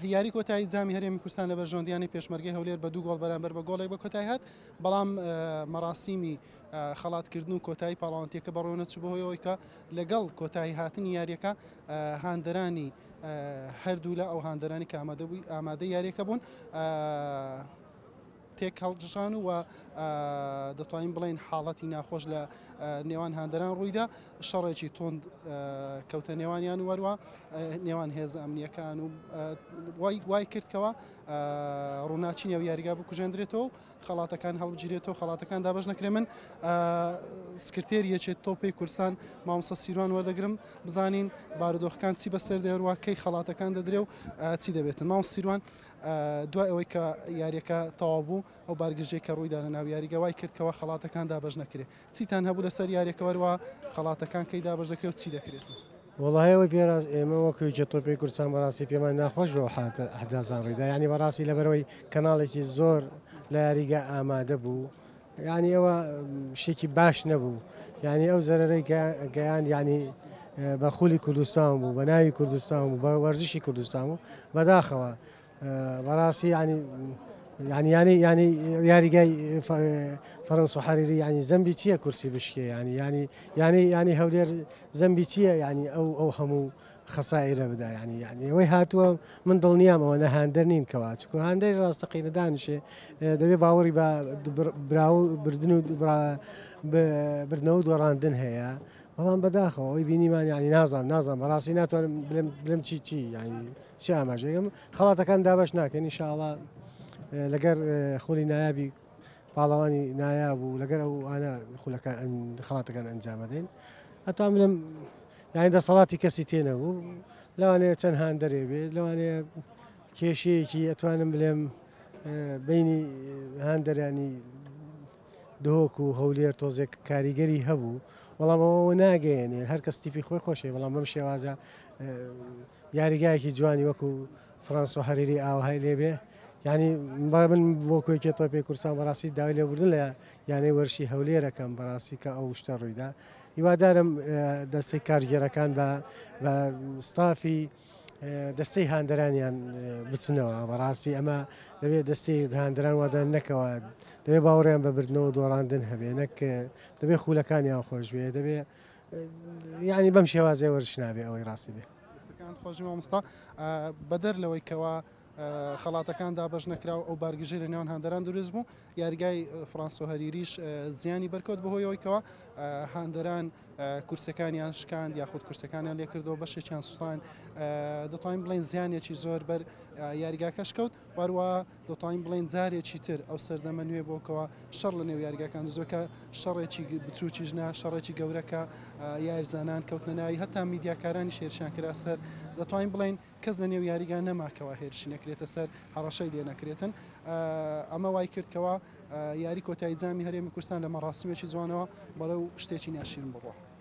یاری کۆتایی جامی هەرێمی کوردستان لە بەرژۆندیانی پێشمەرگەی هەولێر بە 2 گۆڵ بەرامبەر بە گۆڵێک بە کۆتایی هات بەڵام مەراسیمی خەڵاتکردن و کۆتایی پاڵاوانتیەکە بەڕێوە نەچوو بەهۆیەوەی کە لەگەڵ کۆتایی هاتنی یاریەکە هاندەرانی هەردوو لە ئەو هاندەرانی کە ئامادە یاریەکە بوون تێک هەڵجژان و دەتوانین بڵین حاڵەتی ناخۆش لە نێوان هاندەران ڕوویدا شەڕێکی تۆند کەوتە نێوانیان و وەروە نێوان هێز ئەمنیەکان و وای کردکەوە ڕووناچی نێو یاریگا بکوژێندرێتەوە خەڵاتەکان هەڵبگیرێتەوە خەڵاتەکان دابەش نەکرێ. من سکرتێریەکێت تۆپی کورسان مامۆستا سیروان وەردەگرم بزانین بارودۆخەکان چی بەسەر دێڕوا کەی خەڵاتەکان دەدرێ و چی دەبێتن. مامۆستا سیروان دوای ئەوەی کە یاریەکە تەواو بوو ئەو بارگژەی کە ڕوویدا لە ناو یاریگە وای کردکەوە خەڵاتەکان دابەش نەکرێ چیتان هەبوو لەسەر یاریەکە وەروە خەڵاتەکان کەی دابەش دەکرێت و چی دەکرێت؟ وڵایەوە پێراز ئێمە وەکوی تۆپی کوردستان بەڕاستی پێمان ناخۆش بۆ حدازان ڕێدا ینی بەڕاستی لەبەرەوەی کەناڵێکی زۆر لە یاریگە ئامادە بوو ینی ئەوە شتێکی باش نەبوو ینی ئەو زەرەرەی گەیان ینی بە خولی کوردستان بوو بە ناوی کوردستان بوو بە وەرزشی کوردستان بوو بەداخەوە بەڕاستی ینی یاریگای فەرەنس و حەریری ینی زەمبی چییە کورسی بشکێ ینی هەولێر زەمبی چییە ینی ئەو هەموو خەسائرە بدا ینی ئەوەی هاتووە من دڵنیام ئەوە نە هاندەر نین کەوا چکو هاندەری ڕاستەقینە دانیشێ دەبێت باوەڕی بە بردن و بردنەوە و دۆڕاندن هەیە بەڵام بەداخەوە ئەوی بینیمان ینی نازانم بەڕاستی ناتوانم بلم چی ینی چی ئاماژەکەم خەڵاتەکان دابەش ناکەن ئینشاءڵڵا لەگەر خولی نایابی پاڵەوانی نایاب و لەگەر ئەو ئانە خەڵاتەکان ئەنجامەدەین ئەتوان بڵێم ینی دەسەڵاتی کەسی تێنەبوو لەوانەیە چەند هاندەرێ بێت لەوانەیە کێشەیەکی ئەتوانم بڵێم بینی هاندەرانی دهۆک و هەولێر تۆزێک کاریگەری هەبوو بەڵام ئەوە ناگەیەنێ هەر کەس تیپی خۆی خۆشێ بەڵام بەم شێوازە یاریگایەکی جوانی وەکو فەرەنس و حەریری ئاوهای لێبێ ینی من بۆ کۆیکێ تۆپی کوردستان بەڕاستی داوای لێبوردن لە یانەی وەرشی هەولێرەکەم بەڕاستی کە ئەو شتە ڕوویدا هیوادارم دەستەی کارگێرەکان بە ستافی دەستەی هاندەرانیان بچنەوە بەڕاستی ئەمە دەبێت دەستەی هاندەران وادان نەکەوە دەبێت باوەڕیان بە بردنەوە دۆڕاندن هەبێ نەک دەبێت خولەکانیان خۆش بێ دەبێت ینی بەم شێوازێ وەرش نابێ ئەوەی ڕاستی بێ خۆشی مامۆستا بەدەر لەوەی کەوا خەڵاتەکان دابەش نەکراوە ئەو بارگژەی لە نێوان هاندەران دروست بوو یاریگای فەرەنس و هەریریش زیانی بەرکەوت بەهۆیەوەی کەوە هاندەران کورسەکانیان شکاند یاخود کورسەکانیان لێکردەوە بەشێکیان سوڵان دەتوانین بڵین زیانێکی زۆر بەر یاریگاکەش کەوت وەروە دەتوانین بڵین جارێکی تر ئەو سەردەمە نوێ بۆکەوە شەڕ لە نێو یاریگاکان زۆرکە شەڕێکی بچووکیژنا شەڕێکی گەورەکە یاریزانان کەوتنە ناوی هەتا میدیاکارانی شێرشان کرا سەر دەتوانین بڵین کەس لە نێو یاریگان نەماکەوە هێرشی نەکرێتە سەر هەڕەشەی لێ نەکرێتن ئەمە وای کردکەوە یاری کۆتایی جامی هەرێمی کوردستان لە مەڕاسیمێکی جوانەوە بەرەو شتێکی ناشرین بڕۆ.